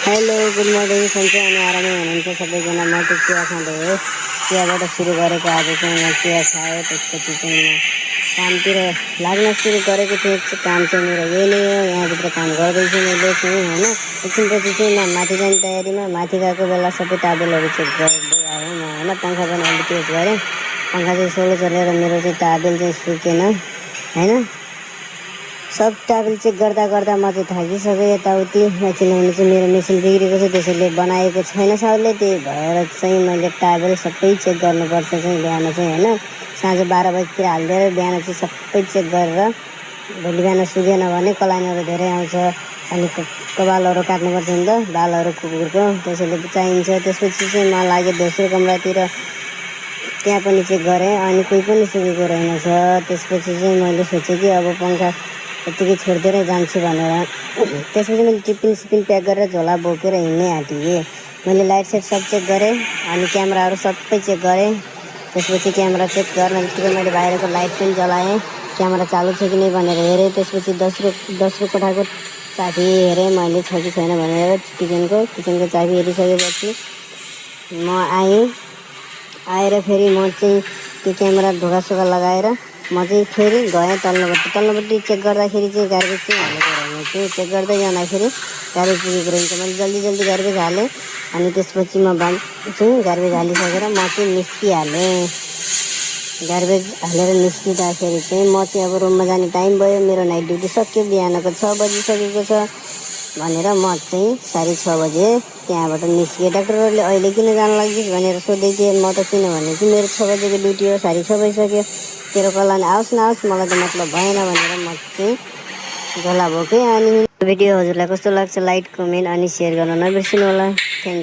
Hello good morning सन्चै अनि आरामै हुनुहुन्छ सबैजना। म चाहिँ चिया खाँदै हो। चियाबाट सुरु गरेको आज चाहिँ म चिया खाएँ, त्यसपछि चाहिँ म कामतिर लाग्न सुरु गरेको थिएँ। काम चाहिँ मेरो यही नै हो, यहाँभित्र काम गर्दैछु मैले चाहिँ होइन। एकछिनपछि चाहिँ म माथि जाने तयारीमा, माथि गएको बेला सबै टाबेलहरू चेक गर्दै आएँ म होइन। पङ्खा पनि अलिक तेज गरेँ, पङ्खा चाहिँ स्लो चलेर मेरो चाहिँ टाबेल चाहिँ सुकेन होइन। सब टाबेल चेक गर्दा गर्दा म चाहिँ थाकिसकेँ यताउति, किनभने चाहिँ मेरो मेसिन बिग्रेको छ, त्यसैले बनाएको छैन सरले, त्यही भएर चाहिँ मैले टाबेल सबै चेक गर्नुपर्छ चाहिँ बिहान चाहिँ होइन। साँझ 12 बजीतिर हालिदिएर बिहान चाहिँ सबै चेक गरेर, भोलि बिहान सुकेन भने कलाइनहरू धेरै आउँछ अनि कपालहरू काट्नुपर्छ नि त, बालहरू कुकुरको, त्यसैले चाहिन्छ। त्यसपछि चाहिँ म लागेँ दोस्रो कमरातिर, त्यहाँ पनि चेक गरेँ अनि कोही पनि सुकेको रहेनछ। त्यसपछि चाहिँ मैले सोचेँ कि अब पङ्खा यत्तिकै छोडिदिएरै जान्छु भनेर। त्यसपछि मैले टिफिन सिफिन प्याक गरेर झोला बोकेर हिँड्नै आँटेँ। मैले लाइट साइट सब चेक गरेँ अनि क्यामेराहरू सबै चेक गरेँ। त्यसपछि क्यामेरा चेक गर्न बित्तिकै मैले बाहिरको लाइट पनि जलाएँ, क्यामेरा चालु छ कि नै भनेर हेरेँ। त्यसपछि दोस्रो कोठाको चाबी हेरेँ मैले, छ कि छैन भनेर। किचनको चाबी हेरिसकेपछि म आएर फेरि म चाहिँ त्यो क्यामेरा ढोकासोका लगाएर म चाहिँ फेरि गएँ तल्लोपट्टि चेक गर्दाखेरि चाहिँ गार्बेज चाहिँ हालेको रहेछ। चेक गर्दै जाँदाखेरि गार्बेज पुगेको रहेछ। मैले जल्दी गार्बेज हालेँ अनि त्यसपछि म चाहिँ गार्बेज हालिसकेर म चाहिँ निस्किहालेँ। गार्बेज हालेर निस्किँदाखेरि चाहिँ म चाहिँ अब रुममा जाने टाइम भयो, मेरो नाइट ड्युटी सक्यो, बिहानको 6 बजिसकेको छ भनेर म चाहिँ 6:30 बजे त्यहाँबाट निस्केँ। डाक्टरहरूले अहिले किन जान लाग्छस् भनेर सोधै थिएँ। म त किन भने कि मेरो 6 बजेको ड्युटी हो, 6:30 भइसक्यो, तेरो कलान आओस् नआओस् मलाई त मतलब भएन भनेर म चाहिँ झोला बोकेँ। अनि भिडियो हजुरलाई कस्तो लाग्छ लाइक, कमेन्ट अनि सेयर गर्न नबिर्सिनु होला। Thank you.